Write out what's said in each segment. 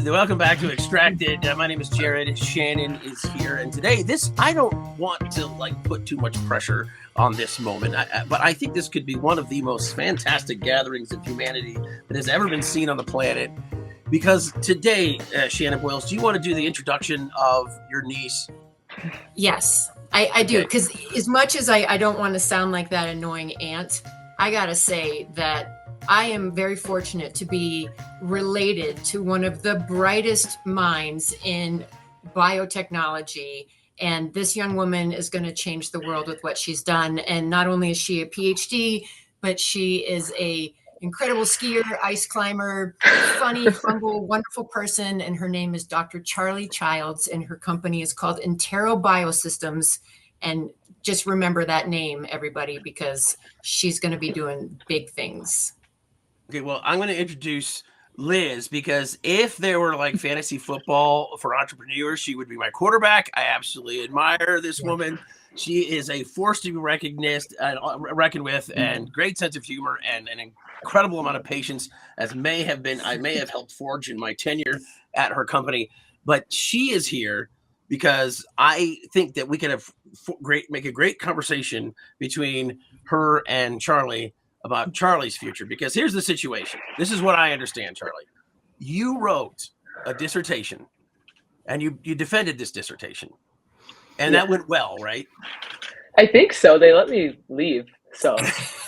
Welcome back to Extracted. My name is Jared. Shannon is here, and today, I don't want to put too much pressure on this moment, but I think this could be one of the most fantastic gatherings of humanity that has ever been seen on the planet. Because today, Shannon Boyles, do you want to do the introduction of your niece? Yes, I do. Because as much as I don't want to sound like that annoying aunt, I gotta say that I am very fortunate to be related to one of the brightest minds in biotechnology. And this young woman is going to change the world with what she's done. And not only is she a PhD, but she is a incredible skier, ice climber, funny, humble, wonderful person. And her name is Dr. Charlie Childs, and her company is called Intero Biosystems. And just remember that name, everybody, because she's going to be doing big things. Okay, well, I'm going to introduce Liz, because if there were fantasy football for entrepreneurs, she would be my quarterback. I absolutely admire this woman. She is a force to be reckoned with, and great sense of humor, and an incredible amount of patience, as I may have helped forge in my tenure at her company. But she is here because I think that we could make a great conversation between her and Charlie about Charlie's future. Because here's the situation. This is what I understand, Charlie. You wrote a dissertation, and you defended this dissertation, and that went well, right? I think so. They let me leave, so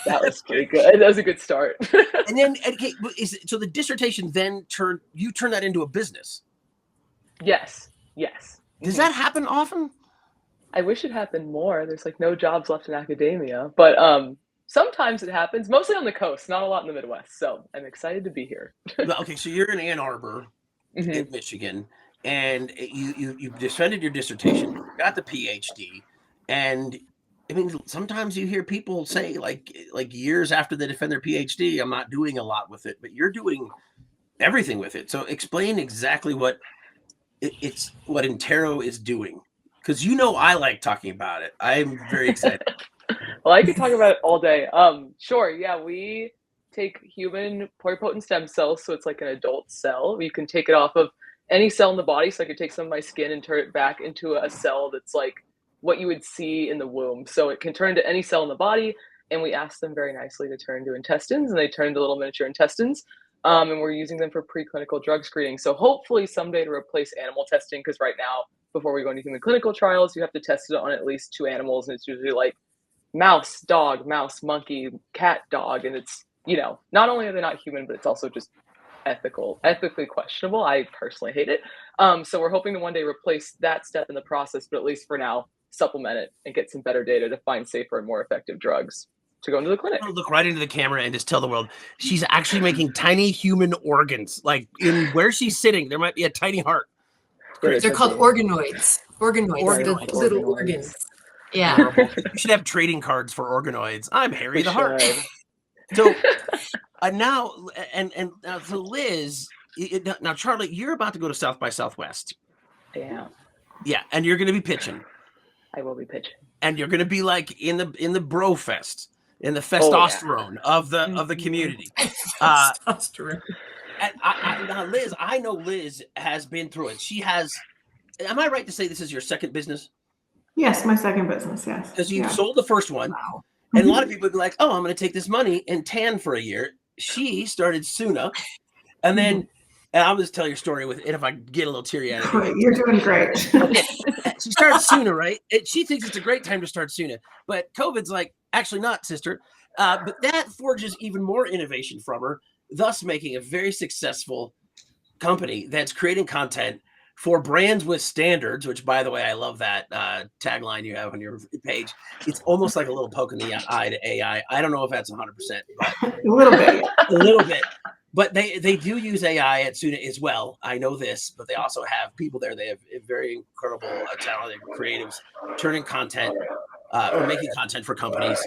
that was pretty good. That was a good start. And then, so the dissertation then turned that into a business. Yes. Does that happen often? I wish it happened more. There's no jobs left in academia, but sometimes it happens, mostly on the coast, not a lot in the Midwest. So I'm excited to be here. Okay, so you're in Ann Arbor, in Michigan, and you defended your dissertation, got the PhD, and I mean, sometimes you hear people say years after they defend their PhD, I'm not doing a lot with it, but you're doing everything with it. So explain exactly what Intero is doing, because I like talking about it. I'm very excited. Well, I could talk about it all day. Sure. Yeah, we take human pluripotent stem cells, so it's like an adult cell. You can take it off of any cell in the body. So I could take some of my skin and turn it back into a cell that's like what you would see in the womb. So it can turn into any cell in the body, and we ask them very nicely to turn into intestines, and they turn into little miniature intestines. And we're using them for preclinical drug screening. So hopefully someday to replace animal testing, because right now, before we go into human clinical trials, you have to test it on at least 2 animals, and it's usually mouse, dog, mouse, monkey, cat, dog. And it's, not only are they not human, but it's also just ethically questionable. I personally hate it. So we're hoping to one day replace that step in the process, but at least for now, supplement it and get some better data to find safer and more effective drugs to go into the clinic. Look right into the camera and just tell the world she's actually making tiny human organs. In where she's sitting, there might be a tiny heart. They're called organoids. Organoids. The little organs. Yeah. You should have trading cards for organoids. I'm Harry the Heart. So so Liz, now Charlie, you're about to go to South by Southwest. Yeah. Yeah, and you're going to be pitching. I will be pitching. And you're going to be in the bro fest, in the testosterone of the community. Testosterone. Now, Liz, I know Liz has been through it. She has. Am I right to say this is your second business? Yes, my second business, yes. Because you sold the first one. Wow. And a lot of people would be like, oh, I'm going to take this money and tan for a year. She started Suna. And then, and I'll just tell your story with it if I get a little teary-eyed. Great. You're doing great. She started Suna, right? She thinks it's a great time to start Suna. But COVID's like, actually not, sister. But that forges even more innovation from her, thus making a very successful company that's creating content for brands with standards, which, by the way, I love that tagline you have on your page. It's almost like a little poke in the eye to AI. I don't know if that's 100%, but a little bit. A little bit. But they do use AI at Suna as well. I know this, but they also have people there. They have very incredible, talented creatives turning content or making content for companies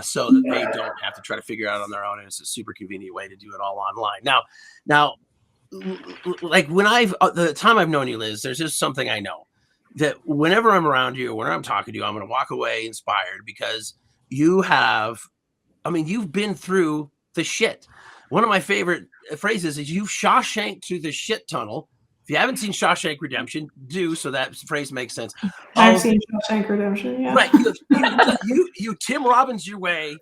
so that they don't have to try to figure it out on their own. And it's a super convenient way to do it all online. Now, when the time I've known you, Liz, there's just something I know, that whenever I'm around you, whenever I'm talking to you, I'm going to walk away inspired, because you've been through the shit. One of my favorite phrase is you Shawshank to the shit tunnel. If you haven't seen Shawshank Redemption, do, so that phrase makes sense. I've seen Shawshank Redemption, yeah. Right. You Tim Robbins your way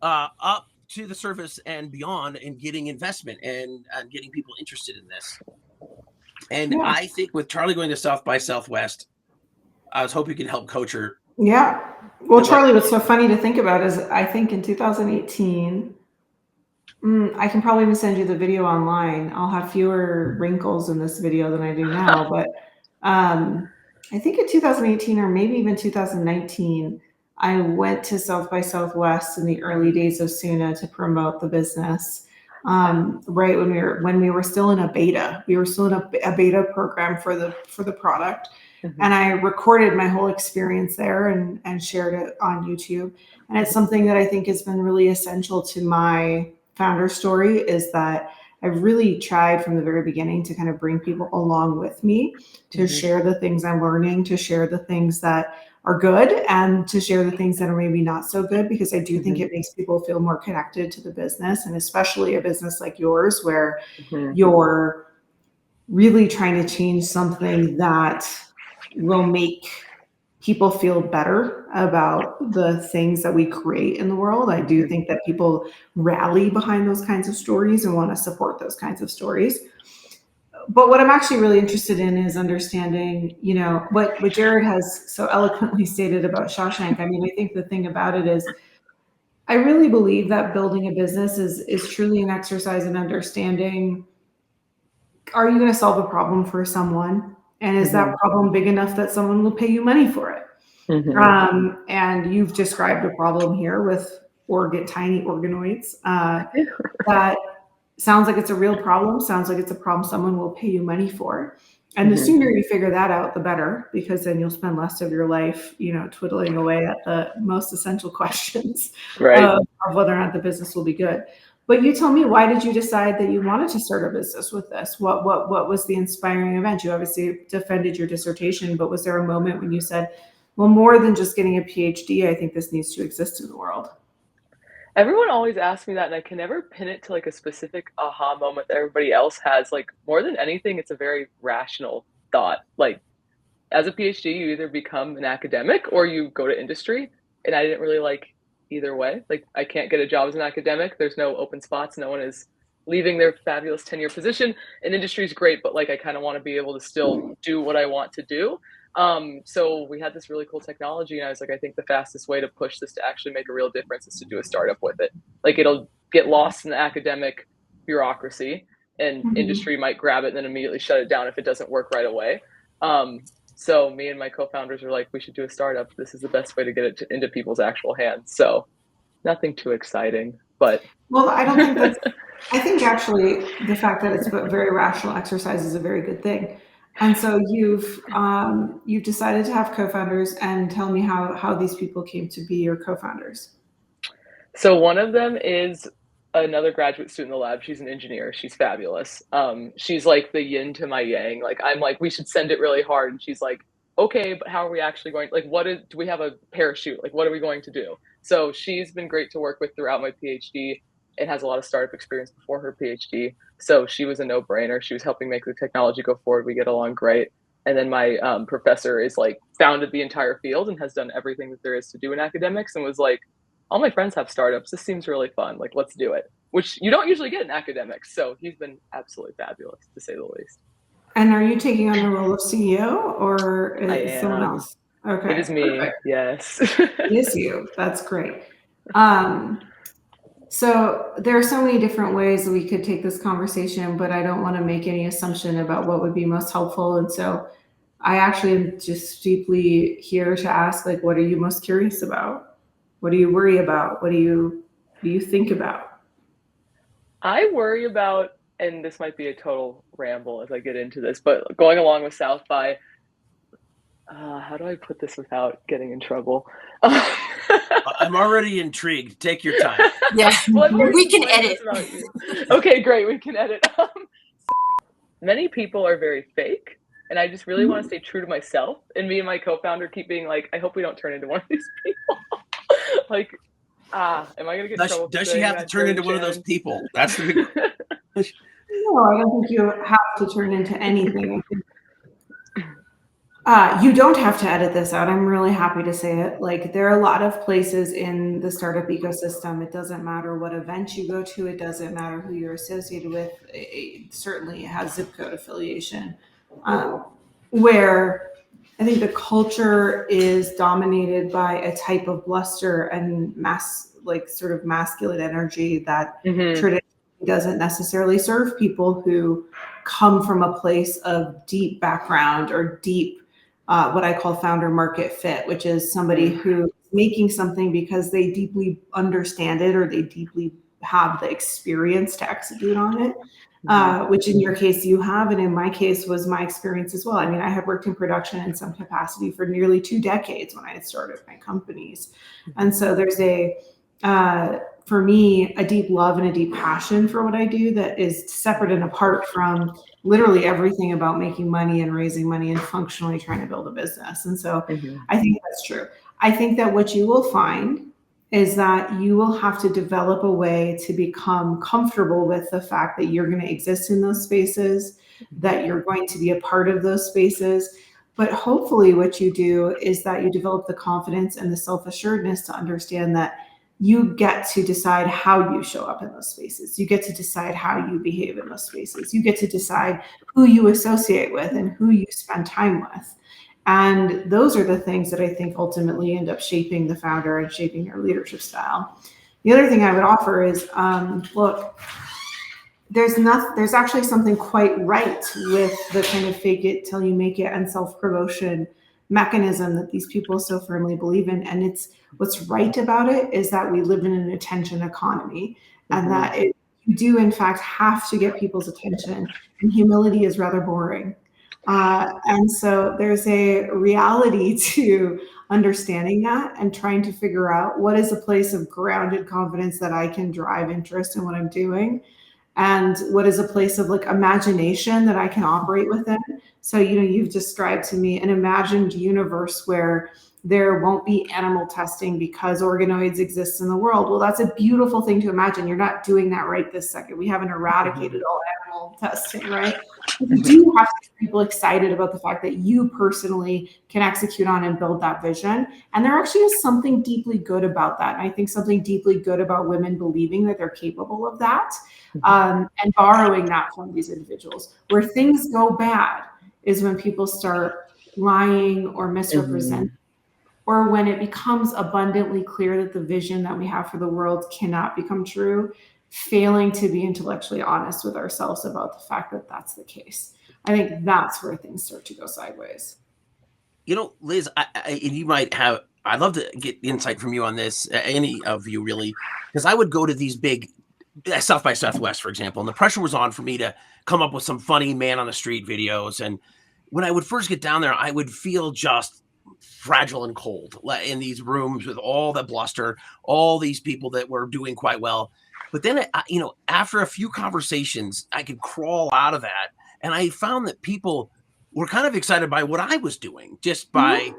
up to the surface and beyond and getting investment and getting people interested in this. And Yeah. I think with Charlie going to South by Southwest, I was hoping you could help coach her. Yeah. Well, Charlie, what's so funny to think about is I think in 2018, I can probably even send you the video online. I'll have fewer wrinkles in this video than I do now, but I think in 2018 or maybe even 2019, I went to South by Southwest in the early days of SUNA to promote the business. Right when we were still in a beta, we were still in a beta program for the product. Mm-hmm. And I recorded my whole experience there and shared it on YouTube. And it's something that I think has been really essential to my founder story, is that I've really tried from the very beginning to kind of bring people along with me to share the things I'm learning, to share the things that are good, and to share the things that are maybe not so good, because I do think it makes people feel more connected to the business, and especially a business like yours where you're really trying to change something that will make people feel better about the things that we create in the world. I do think that people rally behind those kinds of stories and want to support those kinds of stories. But what I'm actually really interested in is understanding, what Jared has so eloquently stated about Shawshank. I mean, I think the thing about it is I really believe that building a business is truly an exercise in understanding, are you going to solve a problem for someone? And is that problem big enough that someone will pay you money for it? And you've described a problem here with tiny organoids. That sounds like it's a real problem. Sounds like it's a problem someone will pay you money for. And the sooner you figure that out, the better, because then you'll spend less of your life, twiddling away at the most essential questions of whether or not the business will be good. But you tell me, why did you decide that you wanted to start a business with this? What was the inspiring event? You obviously defended your dissertation, but was there a moment when you said, well, more than just getting a PhD, I think this needs to exist in the world? Everyone always asks me that, and I can never pin it to like a specific aha moment that everybody else has. Like, more than anything, it's a very rational thought. Like, as a PhD, you either become an academic or you go to industry. And I didn't really like either way. Like, I can't get a job as an academic. There's no open spots. No one is leaving their fabulous tenure position. And industry is great, but like, I kind of want to be able to still do what I want to do. So we had this really cool technology, and I was like, I think the fastest way to push this to actually make a real difference is to do a startup with it. Like, it'll get lost in the academic bureaucracy, and industry might grab it and then immediately shut it down if it doesn't work right away. So me and my co-founders were like, we should do a startup. This is the best way to get it into people's actual hands. So nothing too exciting, but. Well, I don't think that's, I think actually the fact that it's a very rational exercise is a very good thing. And so you've decided to have co-founders, and tell me how these people came to be your co-founders. So one of them is another graduate student in the lab. She's an engineer. She's fabulous. She's like the yin to my yang. Like, I'm like, we should send it really hard. And she's like, okay, but how are we actually going? Like, do we have a parachute? Like, what are we going to do? So she's been great to work with throughout my PhD, and has a lot of startup experience before her PhD. So she was a no-brainer. She was helping make the technology go forward. We get along great. And then my professor is like founded the entire field and has done everything that there is to do in academics, and was like, all my friends have startups. This seems really fun. Like, let's do it, which you don't usually get in academics. So he's been absolutely fabulous, to say the least. And are you taking on the role of CEO, or is someone else? Okay. It is me. Perfect. Yes. It is you. That's great. So there are so many different ways that we could take this conversation, but I don't want to make any assumption about what would be most helpful. And so I actually am just deeply here to ask, like, what are you most curious about? What do you worry about? What do you think about? I worry about, and this might be a total ramble as I get into this, but going along with South by, how do I put this without getting in trouble? I'm already intrigued. Take your time. Yeah, we can edit. Okay, great. We can edit. Many people are very fake, and I just really want to stay true to myself. And me and my co-founder keep being like, I hope we don't turn into one of these people. Like, am I going to get in trouble? Does she have to turn into one of those people? That's the big No, I don't think you have to turn into anything. You don't have to edit this out. I'm really happy to say it. Like, there are a lot of places in the startup ecosystem. It doesn't matter what event you go to. It doesn't matter who you're associated with. It certainly has zip code affiliation, where I think the culture is dominated by a type of bluster and sort of masculine energy that traditionally doesn't necessarily serve people who come from a place of deep background or deep, what I call founder market fit, which is somebody who is making something because they deeply understand it or they deeply have the experience to execute on it. Which in your case you have, and in my case was my experience as well. I mean, I had worked in production in some capacity for nearly 2 decades when I had started my companies. And so there's for me, a deep love and a deep passion for what I do that is separate and apart from literally everything about making money and raising money and functionally trying to build a business. And so I think that's true. I think that what you will find is that you will have to develop a way to become comfortable with the fact that you're going to exist in those spaces, that you're going to be a part of those spaces. But hopefully what you do is that you develop the confidence and the self-assuredness to understand that you get to decide how you show up in those spaces. You get to decide how you behave in those spaces. You get to decide who you associate with and who you spend time with. And those are the things that I think ultimately end up shaping the founder and shaping their leadership style. The other thing I would offer is, look, there's actually something quite right with the kind of fake it till you make it and self-promotion mechanism that these people so firmly believe in. And it's what's right about it is that we live in an attention economy, and that you do in fact have to get people's attention, and humility is rather boring. And so there's a reality to understanding that and trying to figure out what is a place of grounded confidence that I can drive interest in what I'm doing, and what is a place of like imagination that I can operate within. So, you've described to me an imagined universe where there won't be animal testing because organoids exist in the world. Well, that's a beautiful thing to imagine. You're not doing that right this second. We haven't eradicated all animal testing, right? You do have to get people excited about the fact that you personally can execute on and build that vision. And there actually is something deeply good about that. And I think something deeply good about women believing that they're capable of that, and borrowing that from these individuals. Where things go bad is when people start lying or misrepresenting, or when it becomes abundantly clear that the vision that we have for the world cannot become true, failing to be intellectually honest with ourselves about the fact that that's the case. I think that's where things start to go sideways. Liz, you might have, I'd love to get insight from you on this, any of you really, because I would go to these big South by Southwest, for example, and the pressure was on for me to come up with some funny man on the street videos. And when I would first get down there, I would feel just fragile and cold in these rooms with all the bluster, all these people that were doing quite well. But then, after a few conversations, I could crawl out of that. And I found that people were kind of excited by what I was doing, just by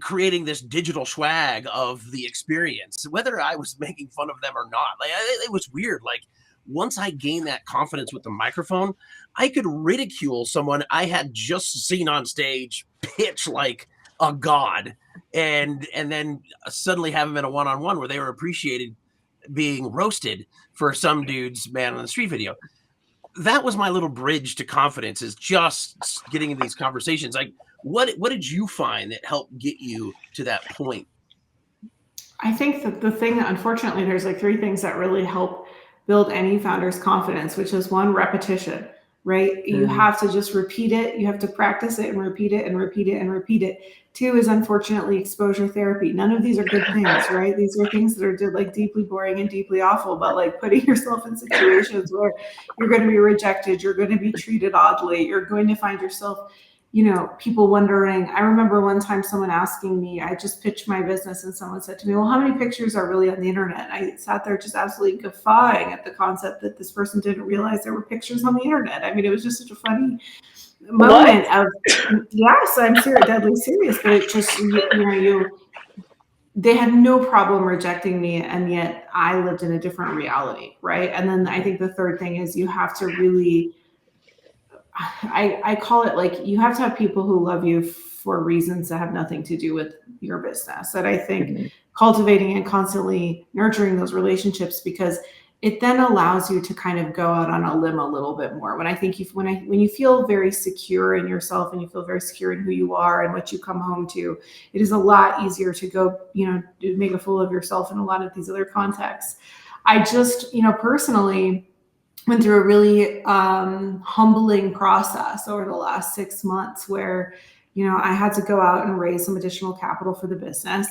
creating this digital swag of the experience, whether I was making fun of them or not. It was weird. Like, once I gained that confidence with the microphone, I could ridicule someone I had just seen on stage pitch like a god, and then suddenly have them in a one-on-one where they were appreciated being roasted for some dude's man on the street video. That was my little bridge to confidence, is just getting in these conversations. Like, what did you find that helped get you to that point? I think that the thing that, unfortunately, there's like 3 things that really help build any founder's confidence, which is 1, repetition, right? You have to just repeat it. You have to practice it and repeat it and repeat it and repeat it. 2 is unfortunately exposure therapy. None of these are good things, right? These are things that are like deeply boring and deeply awful, but like putting yourself in situations where you're going to be rejected, you're going to be treated oddly, you're going to find yourself, people wondering. I remember one time someone asking me, I just pitched my business, and someone said to me, well, how many pictures are really on the internet? And I sat there just absolutely guffawing at the concept that this person didn't realize there were pictures on the internet. I mean, it was just such a funny moment of, yes, I'm deadly serious, but it just, they had no problem rejecting me, and yet I lived in a different reality, right? And then I think the third thing is you have to really, I call it like, you have to have people who love you for reasons that have nothing to do with your business. And I think cultivating and constantly nurturing those relationships, because it then allows you to kind of go out on a limb a little bit more. When I think when you feel very secure in yourself and you feel very secure in who you are and what you come home to, it is a lot easier to go, make a fool of yourself in a lot of these other contexts. I just, personally went through a really humbling process over the last 6 months where, I had to go out and raise some additional capital for the business.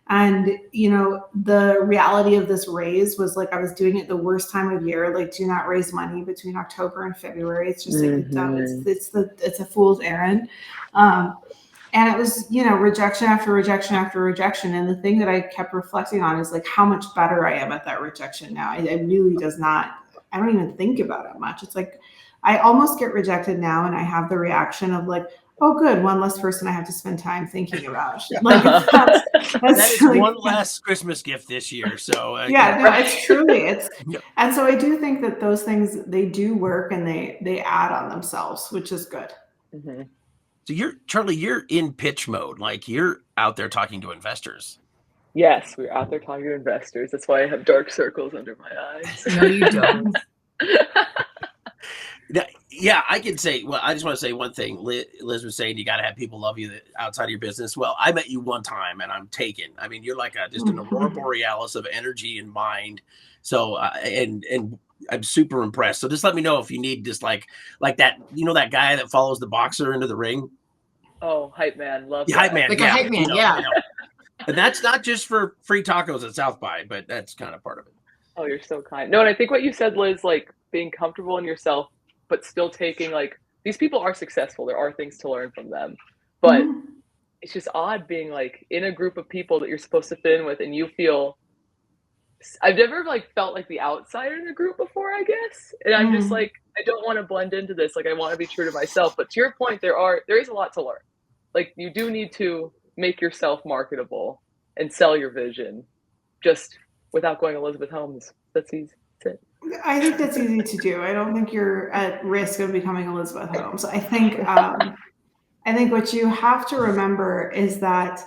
And, the reality of this raise was like, I was doing it the worst time of year. Like, do not raise money between October and February. It's just it's a fool's errand. And it was, rejection after rejection after rejection. And the thing that I kept reflecting on is like how much better I am at that rejection now. It really does not, I don't even think about it much. It's like, I almost get rejected now and I have the reaction of like, oh, good, one less person I have to spend time thinking about. Like, that is like, one less Christmas gift this year. So it's truly, and so I do think that those things, they do work and they add on themselves, which is good. Mm-hmm. So Charlie, you're in pitch mode. Like, you're out there talking to investors. Yes, we're out there talking to investors. That's why I have dark circles under my eyes. No, you don't. Yeah, I can say, well, I just want to say one thing. Liz was saying you got to have people love you outside of your business. Well, I met you one time and I'm taken. I mean, you're like just an aurora borealis of energy and mind. So, and I'm super impressed. So just let me know if you need just like that, that guy that follows the boxer into the ring. Oh, hype man. Love hype man. Like a hype man, yeah. And that's not just for free tacos at South by, but that's kind of part of it. Oh, you're so kind. No, and I think what you said, Liz, like being comfortable in yourself, but still taking, like, these people are successful. There are things to learn from them. But it's just odd being like in a group of people that you're supposed to fit in with, and you feel, I've never like felt like the outsider in a group before, I guess. And I'm just like, I don't want to blend into this. Like, I want to be true to myself. But to your point, there is a lot to learn. Like, you do need to make yourself marketable and sell your vision just without going Elizabeth Holmes. That's easy. That's it. I think that's easy to do. I don't think you're at risk of becoming Elizabeth Holmes. I think what you have to remember is that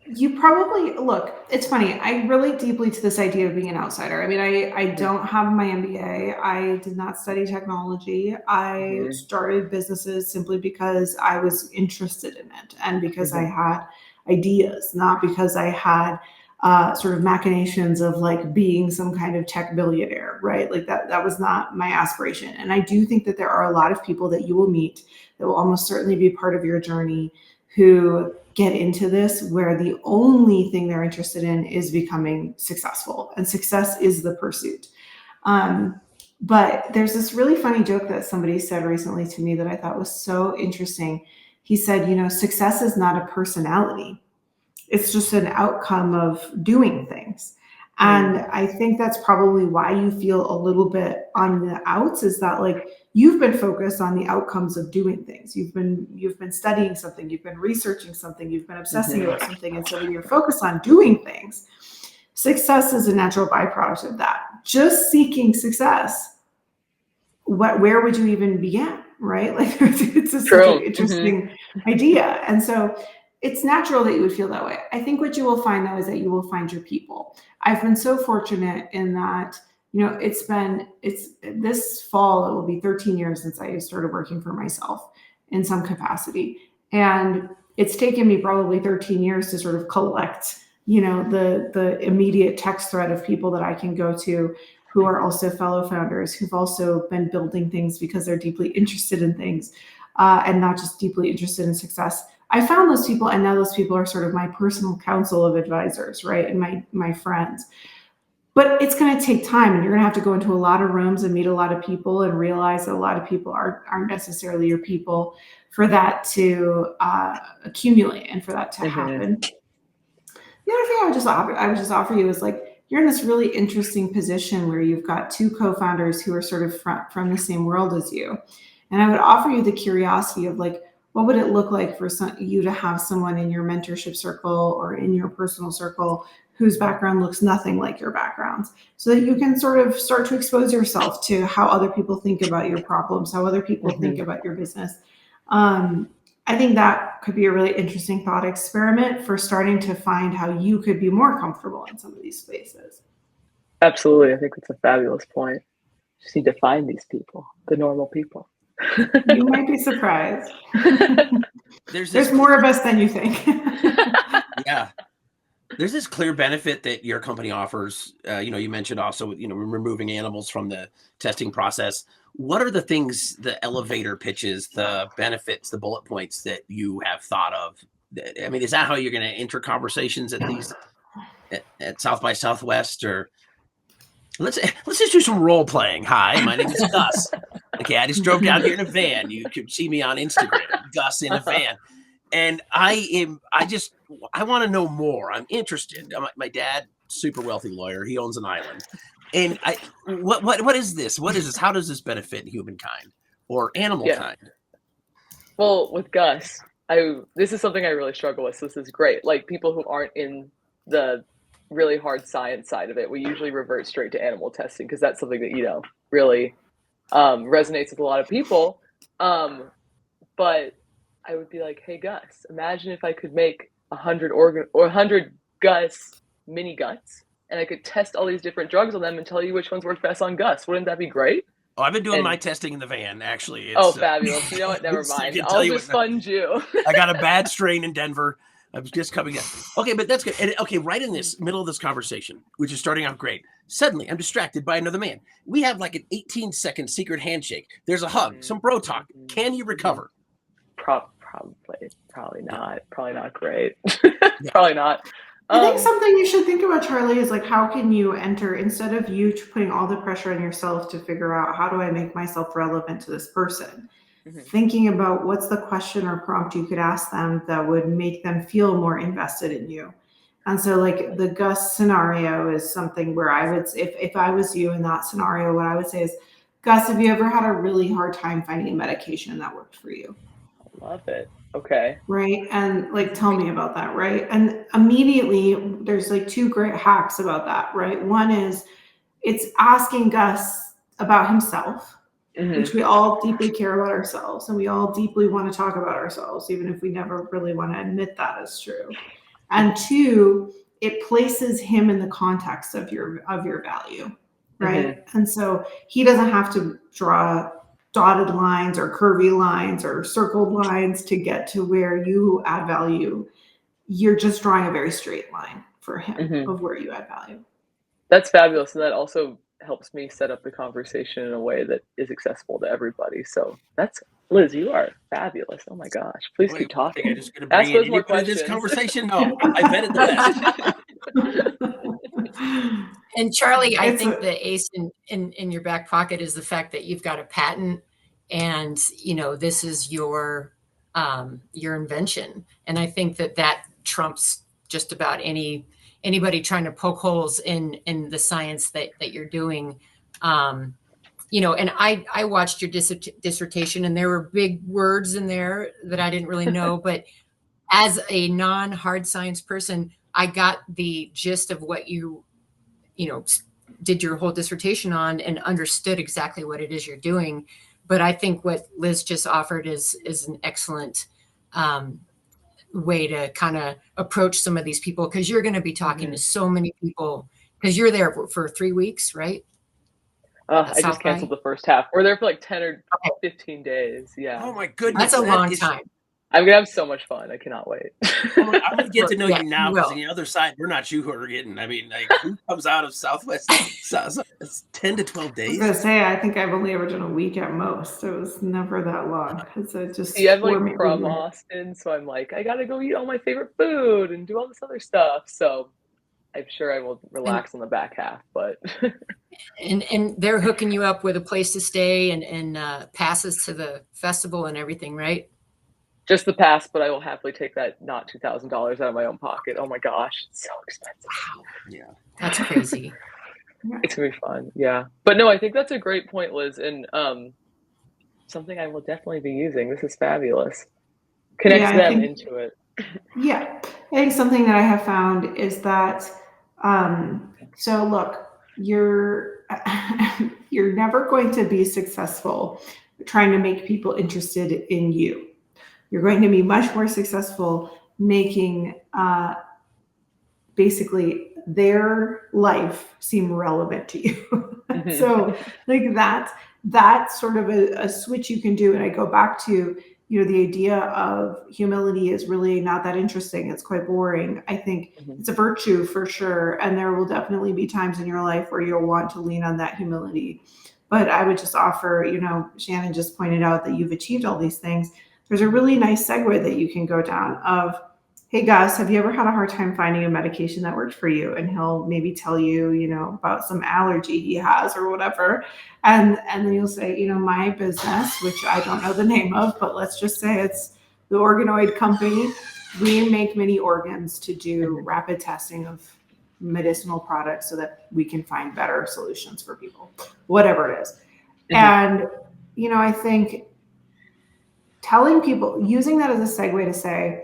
you probably, look, it's funny. I relate deeply to this idea of being an outsider. I mean, I don't have my MBA. I did not study technology. I started businesses simply because I was interested in it and because I had ideas, not because I had sort of machinations of like being some kind of tech billionaire, right? Like that was not my aspiration. And I do think that there are a lot of people that you will meet that will almost certainly be part of your journey who get into this where the only thing they're interested in is becoming successful, and success is the pursuit. But there's this really funny joke that somebody said recently to me that I thought was so interesting. He said, success is not a personality. It's just an outcome of doing things. And I think that's probably why you feel a little bit on the outs, is that like you've been focused on the outcomes of doing things. You've been studying something, you've been researching something, you've been obsessing about something. And so when you're focused on doing things, success is a natural byproduct of that. Just seeking success, where would you even begin, right? Like it's such an interesting idea. And so it's natural that you would feel that way. I think what you will find though is that you will find your people. I've been so fortunate in that, it's this fall, it will be 13 years since I started working for myself in some capacity. And it's taken me probably 13 years to sort of collect, the immediate text thread of people that I can go to who are also fellow founders, who've also been building things because they're deeply interested in things and not just deeply interested in success. I found those people, and now those people are sort of my personal council of advisors, right? And my friends. But it's going to take time, and you're going to have to go into a lot of rooms and meet a lot of people and realize that a lot of people aren't necessarily your people for that to accumulate and for that to happen. The other thing I would just offer you is like, you're in this really interesting position where you've got two co-founders who are sort of from the same world as you. And I would offer you the curiosity of like, what would it look like for you to have someone in your mentorship circle or in your personal circle whose background looks nothing like your background, so that you can sort of start to expose yourself to how other people think about your problems, how other people think about your business. I think that could be a really interesting thought experiment for starting to find how you could be more comfortable in some of these spaces. Absolutely. I think that's a fabulous point. Just need to find these people, the normal people. You might be surprised. There's more of us than you think. Yeah. There's this clear benefit that your company offers. You mentioned also, removing animals from the testing process. What are the things, the elevator pitches, the benefits, the bullet points that you have thought of? I mean, is that how you're going to enter conversations at these at South by Southwest? Or let's just do some role playing. Hi, my name is Gus. Okay, I just drove down here in a van. You could see me on Instagram, Gus in a van. And I want to know more. I'm interested. My dad, super wealthy lawyer. He owns an island. And what is this? What is this? How does this benefit humankind or animal kind? Well, with Gus, this is something I really struggle with. So this is great. Like, people who aren't in the really hard science side of it, we usually revert straight to animal testing because that's something that, really resonates with a lot of people. But I would be like, hey, Gus, imagine if I could make 100 Gus mini guts, and I could test all these different drugs on them and tell you which ones work best on Gus. Wouldn't that be great? Oh, I've been doing my testing in the van, actually. Fabulous. You know what? Never mind. I'll just fund you. I got a bad strain in Denver. I was just coming in. Okay, but that's good. And right in this middle of this conversation, which is starting out great, suddenly I'm distracted by another man. We have like an 18-second secret handshake. There's a hug, some bro talk. Can you recover? Probably not. Probably not great. Probably not. I think something you should think about, Charlie, is like, how can you enter, instead of you putting all the pressure on yourself to figure out how do I make myself relevant to this person, thinking about what's the question or prompt you could ask them that would make them feel more invested in you. And so like the Gus scenario is something where I would, if I was you in that scenario, what I would say is, Gus, have you ever had a really hard time finding a medication that worked for you? Love it. Okay. Right. And like, tell me about that. Right. And immediately there's like two great hacks about that. Right. One is it's asking Gus about himself, which we all deeply care about ourselves. And we all deeply want to talk about ourselves, even if we never really want to admit that is true. And two, it places him in the context of your value. Right. And so he doesn't have to draw dotted lines or curvy lines or circled lines to get to where you add value. You're just drawing a very straight line for him of where you add value. That's fabulous. And that also helps me set up the conversation in a way that is accessible to everybody. So that's, Liz, you are fabulous. Oh my gosh. Please keep talking. I'm just going to bring in more questions. This conversation. No, I vetted the best. And Charlie, I think the ace in your back pocket is the fact that you've got a patent, and this is your invention. And I think that trumps just about anybody trying to poke holes in the science that you're doing. And I watched your dissertation, and there were big words in there that I didn't really know, but as a non-hard science person, I got the gist of what you did your whole dissertation on and understood exactly what it is you're doing. But I think what Liz just offered is an excellent way to kind of approach some of these people, because you're going to be talking to so many people, because you're there for 3 weeks, right? I just canceled the first half. We're there for like 10 or 15 days. Yeah. Oh my goodness. That's a long time. I'm going to have so much fun. I cannot wait. I'm going to get to know you now, because on the other side, we're not you who are getting. I mean, like, who comes out of Southwest? It's 10 to 12 days. I was going to say, I think I've only ever done a week at most. It was never that long. Because I just. I'm like from Austin, so I'm like, I got to go eat all my favorite food and do all this other stuff. So I'm sure I will relax on the back half, but. and they're hooking you up with a place to stay and passes to the festival and everything, right? Just the pass, but I will happily take that not $2,000 out of my own pocket. Oh my gosh, it's so expensive. Wow. Yeah. That's crazy. It's gonna be fun. Yeah. But no, I think that's a great point, Liz, and something I will definitely be using. This is fabulous. connects them into it. Yeah, I think something that I have found is that, so look, you're you're never going to be successful trying to make people interested in you. You're going to be much more successful making basically their life seem relevant to you. So like that's sort of a switch you can do. And I go back to, you know, the idea of humility is really not that interesting. It's quite boring. I think it's a virtue for sure. And there will definitely be times in your life where you'll want to lean on that humility. But I would just offer, you know, Shannon just pointed out that you've achieved all these things. There's a really nice segue that you can go down of, hey Gus, have you ever had a hard time finding a medication that worked for you? And he'll maybe tell you, you know, about some allergy he has or whatever. And then you'll say, you know, my business, which I don't know the name of, but let's just say it's the organoid company. We make mini organs to do rapid testing of medicinal products so that we can find better solutions for people, whatever it is. And, you know, I think telling people, using that as a segue to say,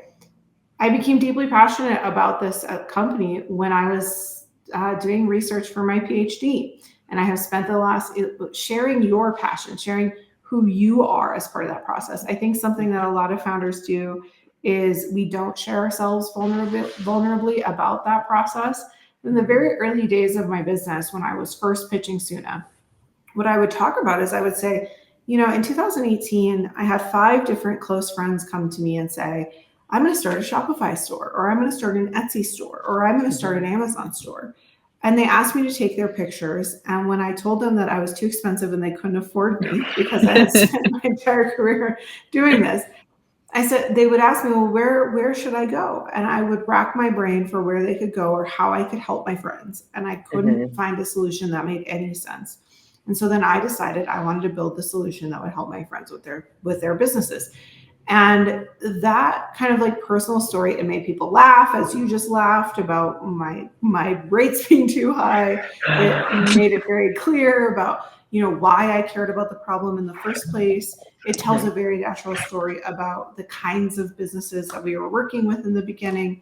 I became deeply passionate about this company when I was doing research for my PhD. And I have spent the last sharing your passion, sharing who you are as part of that process. I think something that a lot of founders do is we don't share ourselves vulnerably about that process. In the very early days of my business, when I was first pitching Suna, what I would talk about is I would say, you know, in 2018, I had 5 different close friends come to me and say, I'm going to start a Shopify store, or I'm going to start an Etsy store, or I'm going to start an Amazon store. And they asked me to take their pictures. And when I told them that I was too expensive and they couldn't afford me because I had spent my entire career doing this, I said, they would ask me, well, where should I go? And I would rack my brain for where they could go or how I could help my friends. And I couldn't find a solution that made any sense. And so then I decided I wanted to build the solution that would help my friends with their businesses. And that kind of like personal story, it made people laugh, as you just laughed about my rates being too high. It made it very clear about, you know, why I cared about the problem in the first place. It tells a very natural story about the kinds of businesses that we were working with in the beginning.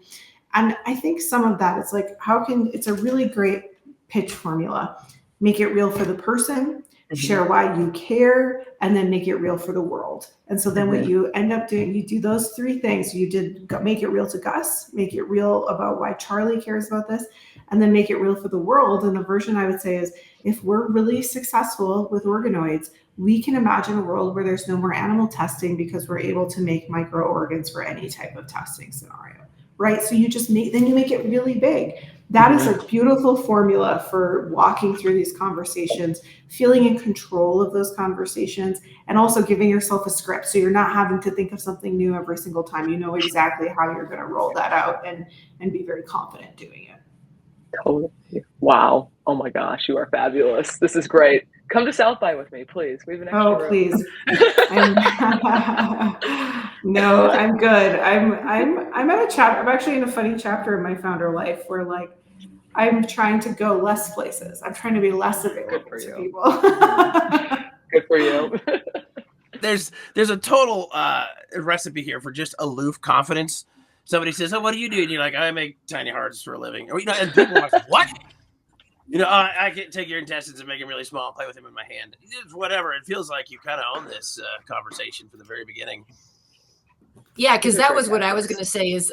And I think some of that, it's like, it's a really great pitch formula. Make it real for the person, share why you care, and then make it real for the world. And so then what you end up doing, you do those 3 things. You did make it real to Gus, make it real about why Charlie cares about this, and then make it real for the world. And the version I would say is, if we're really successful with organoids, we can imagine a world where there's no more animal testing because we're able to make micro organs for any type of testing scenario, right? So you make it really big. That is a beautiful formula for walking through these conversations, feeling in control of those conversations, and also giving yourself a script. So you're not having to think of something new every single time. You know exactly how you're going to roll that out and be very confident doing it. Totally. Wow. Oh my gosh, you are fabulous. This is great. Come to South by with me, please. We have an extra room. Please. No, I'm good. I'm at a chapter. I'm actually in a funny chapter of my founder life where like I'm trying to go less places. I'm trying to be less available to people. Good for you. There's a total recipe here for just aloof confidence. Somebody says, "Oh, what do you do?" And you're like, "I make tiny hearts for a living." Or, you know, and people are like, "What?" You know, I can take your intestines and make them really small, play with them in my hand. It's whatever. It feels like you kind of own this conversation from the very beginning. Yeah, because that was what I was going to say is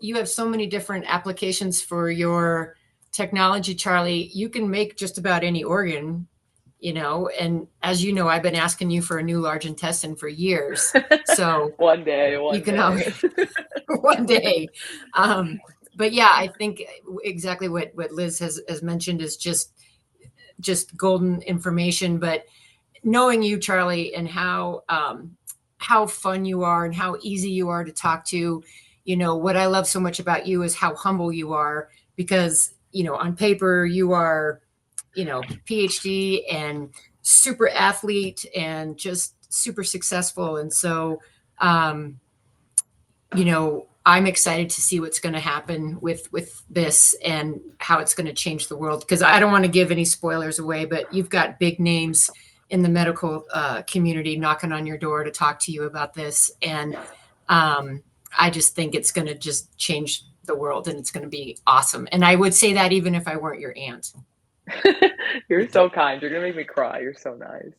you have so many different applications for your technology, Charlie. You can make just about any organ, you know, and as you know, I've been asking you for a new large intestine for years. So one day. One day. But yeah, I think exactly what Liz has mentioned is just golden information. But knowing you, Charlie, and how fun you are and how easy you are to talk to, you know, what I love so much about you is how humble you are, because, you know, on paper you are, you know, PhD and super athlete and just super successful. And so, you know, I'm excited to see what's going to happen with this and how it's going to change the world. Because I don't want to give any spoilers away, but you've got big names in the medical community knocking on your door to talk to you about this. And I just think it's going to just change the world, and it's going to be awesome. And I would say that even if I weren't your aunt. You're so kind. You're gonna make me cry. You're so nice.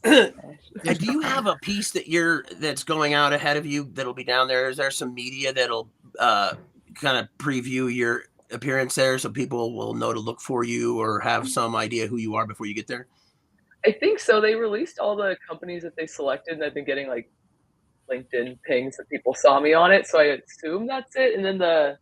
Do you have a piece that's going out ahead of you that'll be down there? Is there some media that'll kind of preview your appearance there, so people will know to look for you or have some idea who you are before you get there? I think so. They released all the companies that they selected, and I've been getting like LinkedIn pings that people saw me on it. So I assume that's it. And then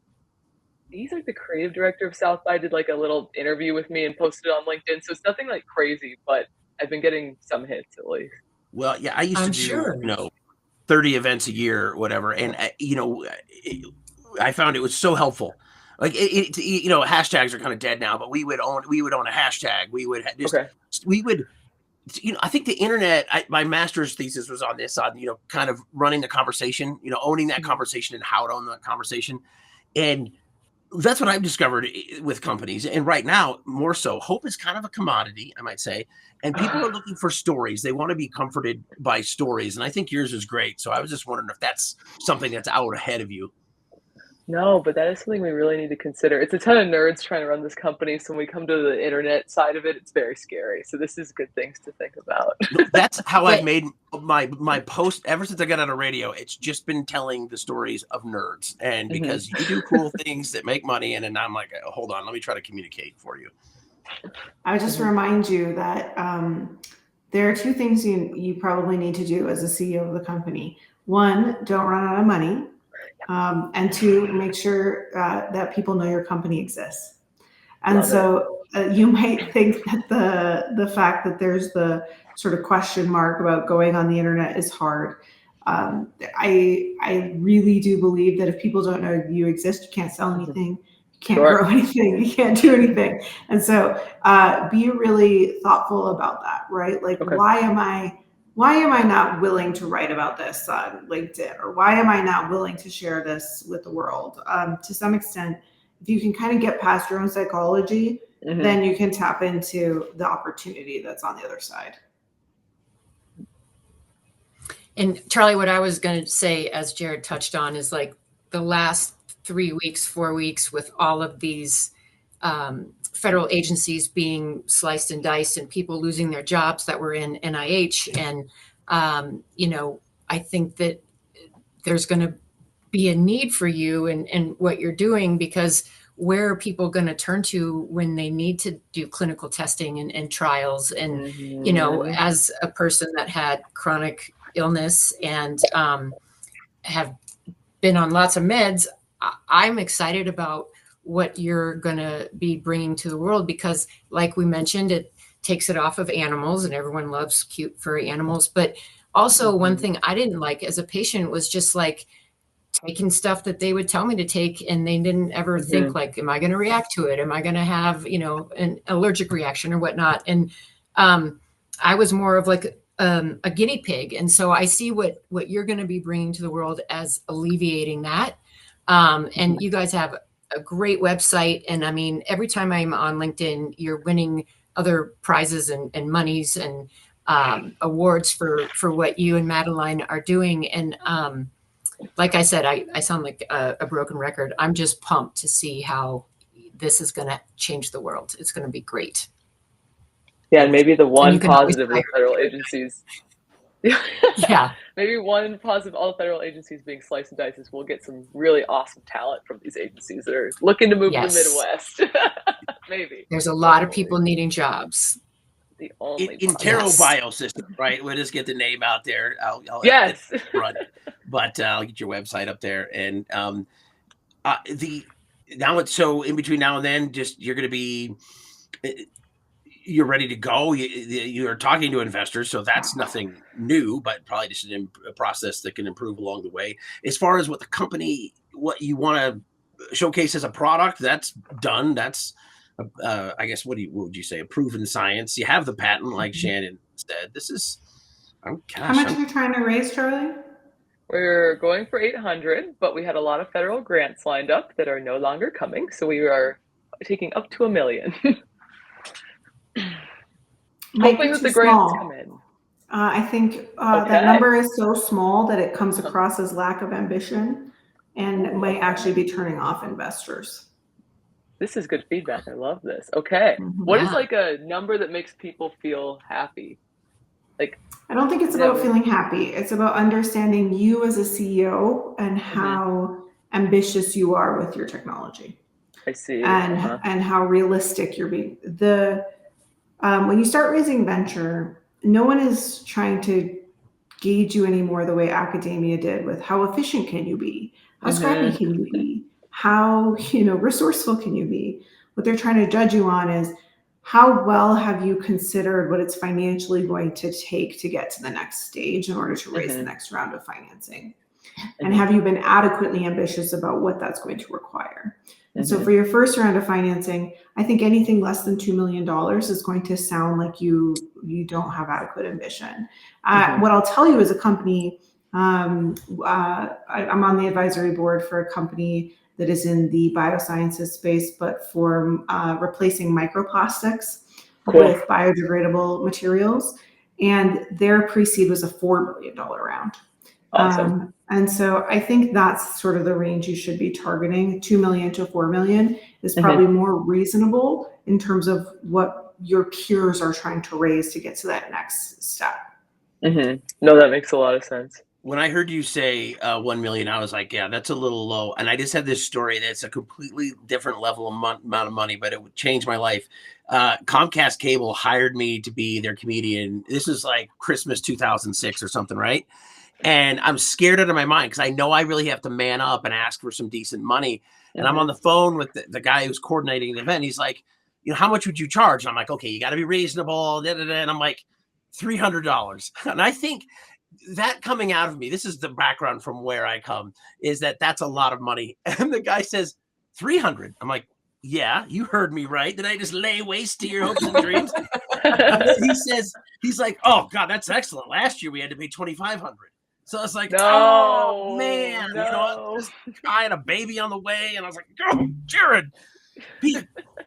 he's like the creative director of South by did like a little interview with me and posted it on LinkedIn. So it's nothing like crazy, but I've been getting some hits at least. Well, yeah, I used to do 30 events a year or whatever, and I found it was so helpful. Like hashtags are kind of dead now, but we would own a hashtag. We would just we would. I think the internet, my master's thesis was on this, kind of running the conversation, owning that conversation and how to own that conversation. And that's what I've discovered with companies. And right now, more so, hope is kind of a commodity, I might say. And people are looking for stories. They want to be comforted by stories. And I think yours is great. So I was just wondering if that's something that's out ahead of you. No, but that is something we really need to consider. It's a ton of nerds trying to run this company. So when we come to the internet side of it, it's very scary. So this is good things to think about. That's how I've made my post ever since I got out of radio. It's just been telling the stories of nerds. And because you do cool things that make money. And then I'm like, hold on, let me try to communicate for you. I would just remind you that there are two things you probably need to do as a CEO of the company. One, don't run out of money. And two, make sure that people know your company exists. And you might think that the fact that there's the sort of question mark about going on the internet is hard. I really do believe that if people don't know you exist, you can't sell anything, you can't grow anything, you can't do anything. And so be really thoughtful about that, right? Like, why am I not willing to write about this on LinkedIn? Or why am I not willing to share this with the world? To some extent, if you can kind of get past your own psychology, then you can tap into the opportunity that's on the other side. And Charlie, what I was going to say, as Jared touched on, is like the last 3 weeks, 4 weeks with all of these federal agencies being sliced and diced and people losing their jobs that were in NIH. And, I think that there's going to be a need for you and what you're doing, because where are people going to turn to when they need to do clinical testing and trials? And, as a person that had chronic illness and have been on lots of meds, I'm excited about what you're going to be bringing to the world, because like we mentioned, it takes it off of animals, and everyone loves cute furry animals. But also one thing I didn't like as a patient was just like taking stuff that they would tell me to take, and they didn't ever think like, am I going to react to it? Am I going to have, an allergic reaction or whatnot? And I was more of like a guinea pig. And so I see what you're going to be bringing to the world as alleviating that. And you guys have a great website. And I mean, every time I'm on LinkedIn, you're winning other prizes and monies and awards for what you and Madeline are doing. And like I said, I sound like a broken record. I'm just pumped to see how this is going to change the world. It's going to be great. Yeah, and maybe the one positive with federal agencies. Yeah. Maybe one positive, all the federal agencies being sliced and diced, is we'll get some really awesome talent from these agencies that are looking to move to the Midwest. Maybe. There's a lot of people needing jobs. The only Intero Biosystems, right? We'll just get the name out there. I'll run it, but I'll get your website up there. And so in between now and then, just you're going to be. You're ready to go. You're talking to investors, so that's nothing new, but probably just a process that can improve along the way. As far as what you want to showcase as a product, that's done. That's, I guess, what would you say? A proven science. You have the patent, like Shannon said. This is, how much are you trying to raise, Charlie? We're going for 800, but we had a lot of federal grants lined up that are no longer coming, so we are taking up to $1 million. Hoping that the grants come in. I think that number is so small that it comes across as lack of ambition and might actually be turning off investors. This is good feedback. I love this. Okay. What is like a number that makes people feel happy? Like, I don't think it's about feeling happy. It's about understanding you as a CEO and how ambitious you are with your technology. I see. And how realistic you're being. When you start raising venture, no one is trying to gauge you anymore the way academia did with how efficient can you be, how scrappy can you be, how resourceful can you be. What they're trying to judge you on is how well have you considered what it's financially going to take to get to the next stage in order to raise the next round of financing, and have you been adequately ambitious about what that's going to require. And so for your first round of financing, I think anything less than $2 million is going to sound like you don't have adequate ambition. What I'll tell you as a company, I'm on the advisory board for a company that is in the biosciences space, but for replacing microplastics with biodegradable materials. And their pre-seed was a $4 million round. Awesome. And so I think that's sort of the range you should be targeting. 2 million to 4 million is probably more reasonable in terms of what your peers are trying to raise to get to that next step. No, that makes a lot of sense. When I heard you say 1 million, I was like, yeah, that's a little low. And I just had this story that's a completely different level of amount of money, but it would change my life. Comcast Cable hired me to be their comedian. This is like Christmas 2006 or something, right? And I'm scared out of my mind because I know I really have to man up and ask for some decent money. And I'm on the phone with the guy who's coordinating the event. He's like, how much would you charge? And I'm like, okay, you got to be reasonable. And I'm like, $300. And I think that coming out of me, this is the background from where I come, is that's a lot of money. And the guy says, 300. I'm like, yeah, you heard me right. Did I just lay waste to your hopes and dreams? And then he's like, oh God, that's excellent. Last year we had to pay 2,500. So I was like, oh man, I had a baby on the way, and I was like, oh, Jared,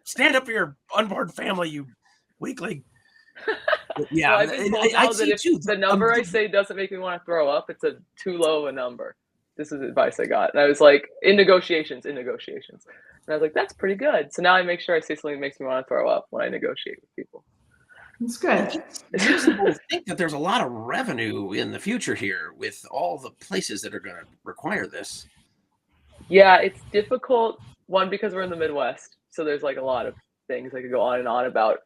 stand up for your unborn family, you weakling. Yeah, I've been told now that if the number I say doesn't make me want to throw up, it's too low a number. This is advice I got, and I was like, in negotiations, and I was like, that's pretty good. So now I make sure I say something that makes me want to throw up when I negotiate with people. That's good. It's reasonable to think that there's a lot of revenue in the future here with all the places that are going to require this. Yeah, it's difficult. One, because we're in the Midwest, so there's like a lot of things I could go on and on about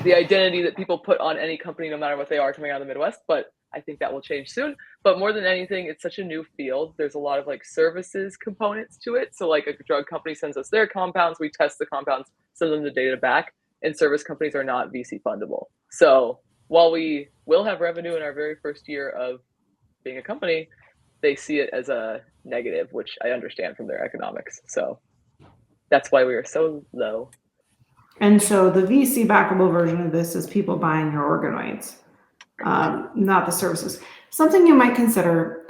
the identity that people put on any company, no matter what they are, coming out of the Midwest. But I think that will change soon. But more than anything, it's such a new field. There's a lot of like services components to it. So like a drug company sends us their compounds, we test the compounds, send them the data back. And service companies are not VC fundable. So while we will have revenue in our very first year of being a company, they see it as a negative, which I understand from their economics. So that's why we are so low. And so the VC backable version of this is people buying your organoids, not the services. Something you might consider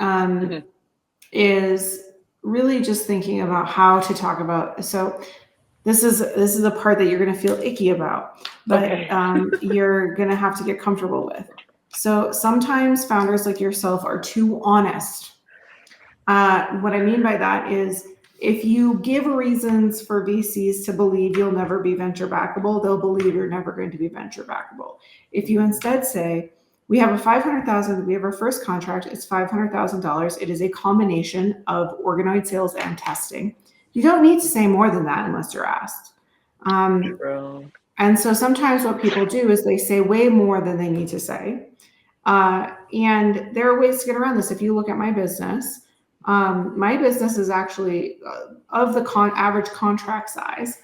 is really just thinking about how to talk about. So this is a part that you're going to feel icky about, but you're going to have to get comfortable with. So sometimes founders like yourself are too honest. What I mean by that is if you give reasons for VCs to believe you'll never be venture backable, they'll believe you're never going to be venture backable. If you instead say, we have our first contract, it's $500,000. It is a combination of organoid sales and testing. You don't need to say more than that unless you're asked. And so sometimes what people do is they say way more than they need to say. And there are ways to get around this. If you look at my business is actually of the average contract size,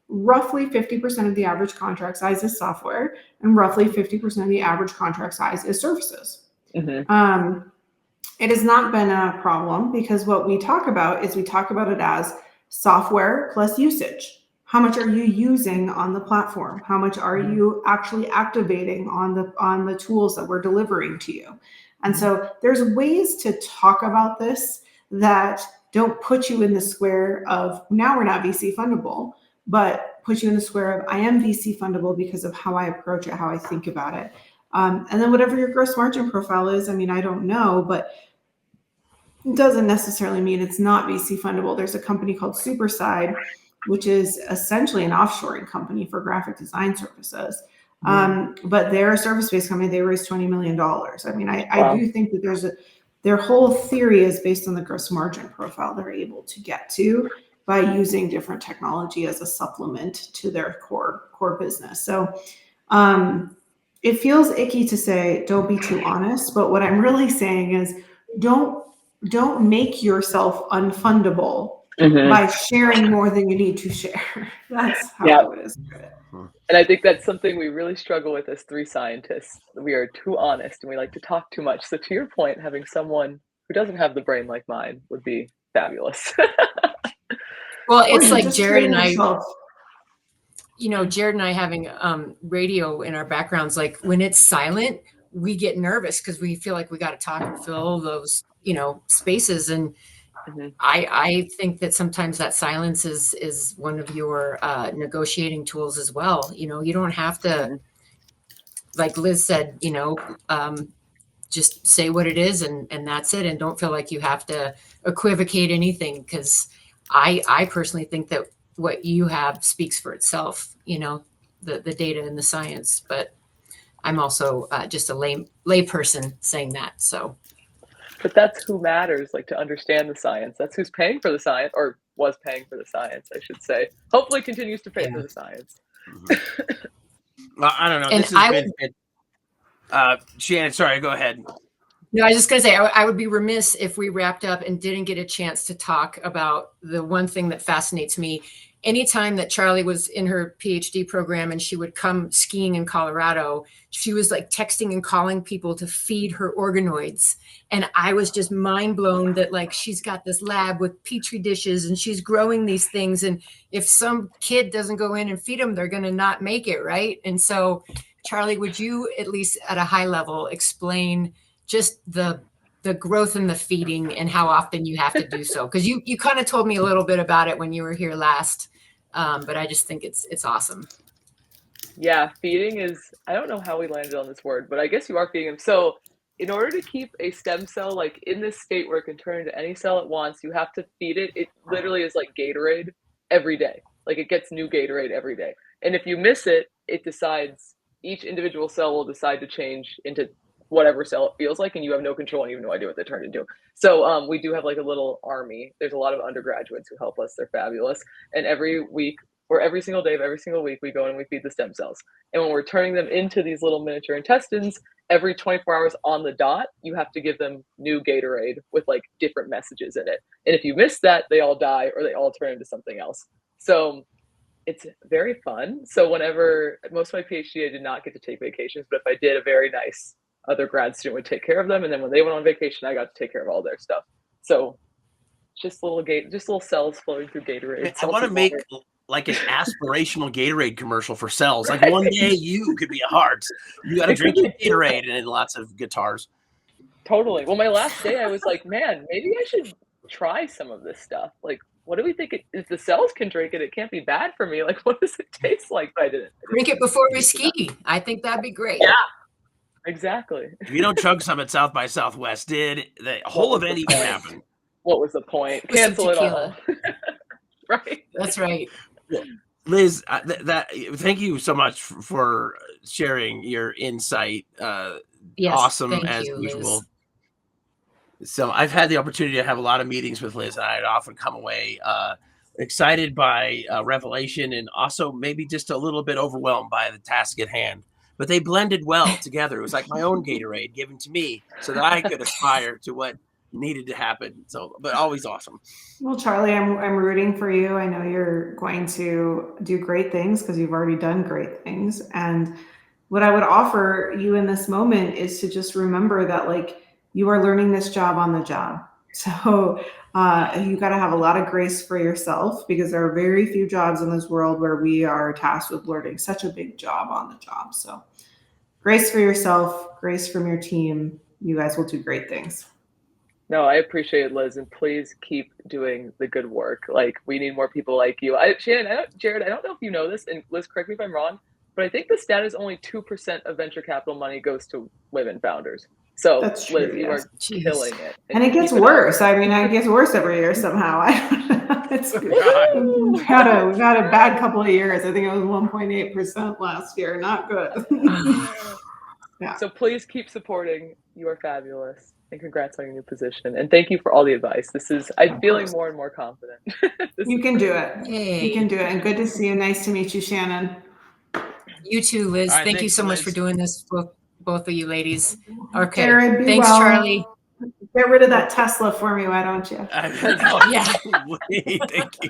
roughly 50% of the average contract size is software, and roughly 50% of the average contract size is services. It has not been a problem because what we talk about it as software plus usage. How much are you using on the platform? How much are you actually activating on the tools that we're delivering to you? And so there's ways to talk about this that don't put you in the square of, now we're not VC fundable, but put you in the square of, I am VC fundable because of how I approach it, how I think about it. And then whatever your gross margin profile is, I mean, I don't know, but it doesn't necessarily mean it's not VC fundable. There's a company called Superside, which is essentially an offshoring company for graphic design services. But they're a service-based company. They raised $20 million. I mean, I do think that their whole theory is based on the gross margin profile they're able to get to by using different technology as a supplement to their core business. So it feels icky to say, don't be too honest. But what I'm really saying is don't make yourself unfundable by sharing more than you need to share. That's how I would describe it. And I think that's something we really struggle with as 3 scientists. We are too honest and we like to talk too much. So to your point, having someone who doesn't have the brain like mine would be fabulous. Well, it's like Jared and I, Jared and I having radio in our backgrounds, like when it's silent, we get nervous because we feel like we got to talk and fill those, spaces. And I think that sometimes that silence is one of your negotiating tools as well. You don't have to, like Liz said, just say what it is and that's it. And don't feel like you have to equivocate anything, because I personally think that what you have speaks for itself, the data and the science. But I'm also just a lay person saying that. So. But that's who matters, like, to understand the science. That's who's paying for the science, or was paying for the science, I should say. Hopefully continues to pay for the science. Well, I don't know. And this has been Shannon, sorry, go ahead. No, I was just going to say, I would be remiss if we wrapped up and didn't get a chance to talk about the one thing that fascinates me. Anytime that Charlie was in her PhD program and she would come skiing in Colorado, she was like texting and calling people to feed her organoids. And I was just mind blown that like she's got this lab with petri dishes and she's growing these things. And if some kid doesn't go in and feed them, they're going to not make it, right? And so, Charlie, would you at least at a high level explain just the growth and the feeding and how often you have to do so? Because you kind of told me a little bit about it when you were here last, but I just think it's awesome. Yeah, feeding is, I don't know how we landed on this word, but I guess you are feeding them. So in order to keep a stem cell like in this state where it can turn into any cell it wants, you have to feed it. It literally is like Gatorade every day. Like it gets new Gatorade every day. And if you miss it, it decides, each individual cell will decide to change into whatever cell it feels like, and you have no control and you have no idea what they turned into. So we do have like a little army. There's a lot of undergraduates who help us. They're fabulous. And every week, or every single day of every single week, we go in and we feed the stem cells. And when we're turning them into these little miniature intestines, every 24 hours on the dot, you have to give them new Gatorade with like different messages in it. And if you miss that, they all die or they all turn into something else. So it's very fun. So whenever, most of my PhD, I did not get to take vacations, but if I did, a very nice other grad student would take care of them. And then when they went on vacation, I got to take care of all their stuff. So just little cells flowing through Gatorade. I want to make like an aspirational Gatorade commercial for cells. Like one day you could be a heart. You got to drink Gatorade and lots of guitars. Totally. Well, my last day, I was like, man, maybe I should try some of this stuff. Like, what do we think? If the cells can drink it, it can't be bad for me. Like, what does it taste like? But I didn't. Drink it before we ski. I think that'd be great. Yeah. Exactly. If you don't chug some at South by Southwest, did the whole event even happen? What was the point? Cancel it all. Right. That's right. Liz, thank you so much for sharing your insight. Yes, awesome as usual. Liz. So I've had the opportunity to have a lot of meetings with Liz, and I'd often come away excited by revelation and also maybe just a little bit overwhelmed by the task at hand. But they blended well together. It was like my own Gatorade given to me so that I could aspire to what needed to happen. So, but always awesome. Well, Charlie, I'm rooting for you. I know you're going to do great things because you've already done great things. And what I would offer you in this moment is to just remember that like you are learning this job on the job. So you got to have a lot of grace for yourself, because there are very few jobs in this world where we are tasked with learning such a big job on the job. So grace for yourself, grace from your team. You guys will do great things. No, I appreciate it, Liz, and please keep doing the good work. Like, we need more people like you. Shannon, Jared, I don't know if you know this, and Liz, correct me if I'm wrong, but I think the stat is only 2% of venture capital money goes to women founders. So That's true, Liz, you yes. are killing it. And it gets keep worse. I mean, it gets worse every year somehow. I don't know. It's, we've had a bad couple of years. I think it was 1.8% last year. Not good. Yeah. So please keep supporting. You are fabulous. And congrats on your new position. And thank you for all the advice. I'm feeling more and more confident. You can do it. Hey. You can do it. And good to see you. Nice to meet you, Shannon. You too, Liz. All right, Thank you thanks, so much Liz. for doing this, both of you ladies. Okay. Jared, be Thanks, well. Charlie. Get rid of that Tesla for me, why don't you? Yeah. Thank you.